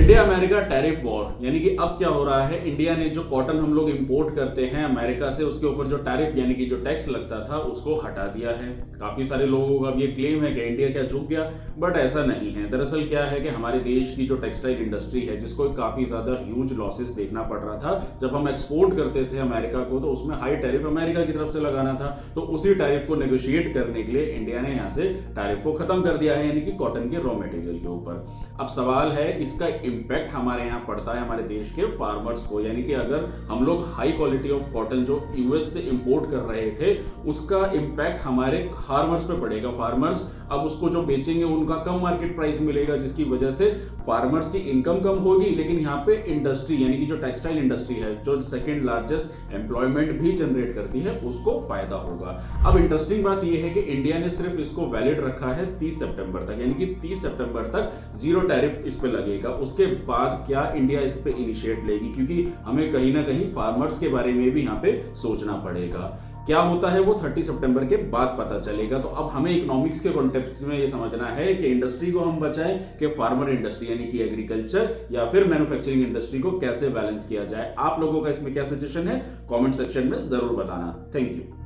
India America tariff war, यानी कि अब क्या हो रहा है, इंडिया ने जो कॉटन हम लोग इंपोर्ट करते हैं अमेरिका से, उसके ऊपर जो टैरिफ यानी कि जो टैक्स लगता था उसको हटा दिया है। काफी सारे लोगों का ये क्लेम है कि इंडिया क्या झुक गया, बट ऐसा नहीं है। दरअसल क्या है कि हमारे देश की जो टेक्सटाइल इंडस्ट्री है, जिसको काफी ज्यादा ह्यूज लॉसेस देखना पड़ रहा था जब हम एक्सपोर्ट करते थे अमेरिका को, तो उसमें हाई टैरिफ अमेरिका की तरफ से लगाना था। तो उसी टैरिफ को नेगोशिएट करने के लिए इंडिया ने यहाँ से टैरिफ को खत्म कर दिया है, यानी कि कॉटन के रॉ मटेरियल के ऊपर। अब सवाल है इसका इम्पैक्ट हमारे यहाँ पड़ता है हमारे देश के फार्मर्स को, यानी कि अगर हम लोग हाई क्वालिटी ऑफ कॉटन जो यूएस से इंपोर्ट कर रहे थे उसका इम्पैक्ट हमारे फार्मर्स पे पड़ेगा। फार्मर्स अब उसको जो बेचेंगे उनका कम मार्केट प्राइस मिलेगा, जिसकी वजह से फार्मर्स की इनकम कम होगी, लेकिन यहाँ पे इंडस्ट्री यानी कि जो टेक्सटाइल इंडस्ट्री है, जो सेकंड लार्जेस्ट एम्प्लॉयमेंट भी जनरेट करती है, उसको फायदा होगा। अब इंटरेस्टिंग बात यह है कि इंडिया ने सिर्फ इसको वैलिड रखा है 30 सितंबर तक, यानी कि 30 सितंबर तक जीरो टैरिफ इस पे लगेगा। उसके बाद क्या इंडिया इस पे इनिशिएट लेगी, क्योंकि हमें कहीं ना कहीं फार्मर्स के बारे में भी यहाँ पे सोचना पड़ेगा। क्या होता है वो 30 सितंबर के बाद पता चलेगा। तो अब हमें इकोनॉमिक्स के कॉन्टेक्स्ट में ये समझना है कि इंडस्ट्री को हम बचाएं कि फार्मर इंडस्ट्री यानी कि एग्रीकल्चर या फिर मैन्युफैक्चरिंग इंडस्ट्री को कैसे बैलेंस किया जाए। आप लोगों का इसमें क्या सजेशन है, कमेंट सेक्शन में जरूर बताना। Thank you.